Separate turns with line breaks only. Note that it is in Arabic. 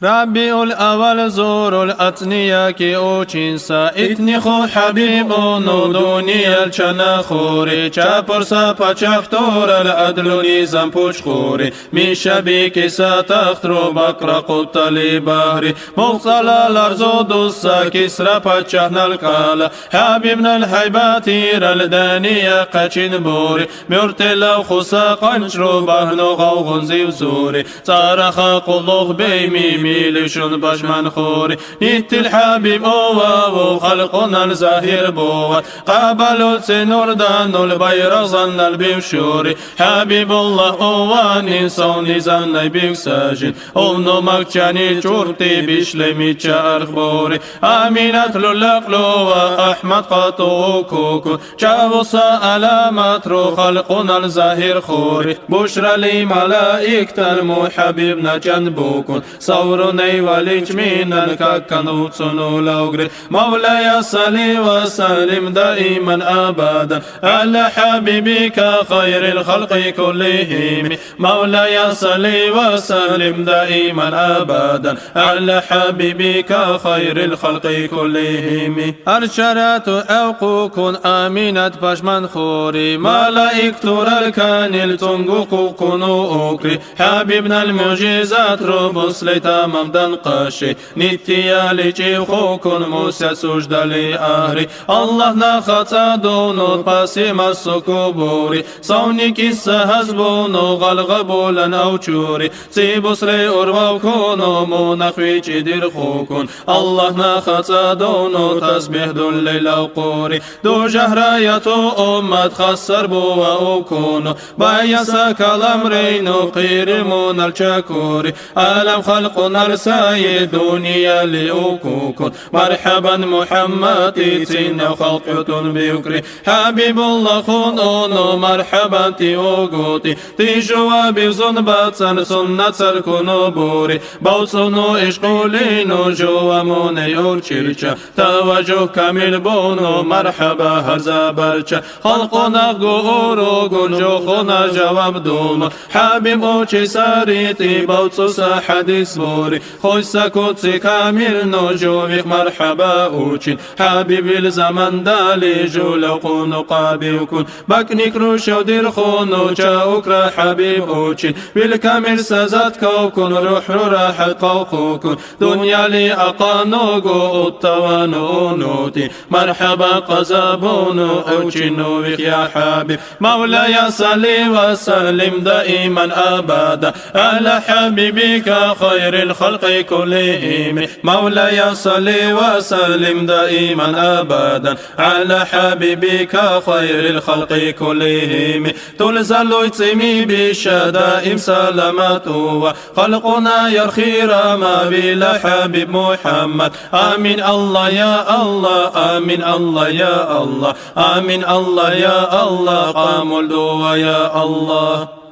ربيع الأول زور الأتنيا كي أوچينسا إتني خو حبيبونو دوني الچنا خوري چا پرسا پچختور العدل نظام پوچ خوري من شبي كسا تخترو بقرا قطلي بحري مغسلا لرزو دوسا كسرا پچهنا القالا حبيبنا الحيباتير الدانية قچين بوري مرتلا خسا قنشرو بهنو غوغن زيو زوري صارخا قلوغ بيمي ميلشون بشمن خوري نيت الحبيب أوه خلقنا الزاهر بوه قابلوا سنور دانو البير ظن البيشوري حبيب الله أوه نسون زن بيكساجن أونو مكشاني شورتي بيشلمي تشارخ بوري آمينة للقلو أحمد قطو كوكو شاوصا علامات رو خلقنا الزاهر خوري بشرى لي ملائكة المحببنا جنبوكن صورني وليج مينن كاكنو تسنو لوغري مولاي صلي وسلم دائما أبدا على حبيبك خير الخلق كلهم مولاي صلي وسلم دائما أبدا على حبيبك خير الخلق كلهم أرشرات أوقوكن آمينة بشمن خوري ملائكة الكانل تنقوكو كنو أكري حبيبنا المعجزات ربس لتمام دنقاشي نتيا لجي خوكن موسى سجد لآهري الله نخطا دونو باسم السكوبوري صونك السهزبونو غلغبولا أو چوري سيبس لي أرواو كونو منخوي جدير خوكن الله نخطا دونو تسبيح دل للقوري دو جهرايتو أمت خسر بوا أوكونو بايسا كلام رينو قير من الشاكوري ألم خلقنا السيد دنيا لأوكوكن مرحبا محمد تين خلقة بيكري حبيب الله خنون مرحبا تيوغوتي تيجوا بزن باتسن سنة سركنو بوري بوصنو إشقولينو جوا موني أورشيرشا توجه كامل بونو مرحبا هرزا برشا خلقنا غورو جوخنا جواب دوم حبيبو چي ساريتي بوصو حديث بوري خويسا كوتسي كامل نجومك مرحبا اوچين حبيب الزمن دالي جولقون قابيكون بكنيك روشو دير خونو جاوكرا حبيب اوچين بالكامل سازات كوكون روح راح قوقوكون دنيا لي اقانوغو التوانو نوتي مرحبا قزابونو اوچينو يا حبيب مولاي صلي وسلم دائما ابدا على حبيبك خير الخلق كلهم مولاي صلي وسلم دائما أبدا على حبيبك خير الخلق كلهم تلزل يتمي بالشدائم سلامته خلقنا يرخير ما بلا حبيب محمد آمين الله يا الله آمين الله يا الله آمين الله يا الله قام الدوا يا الله.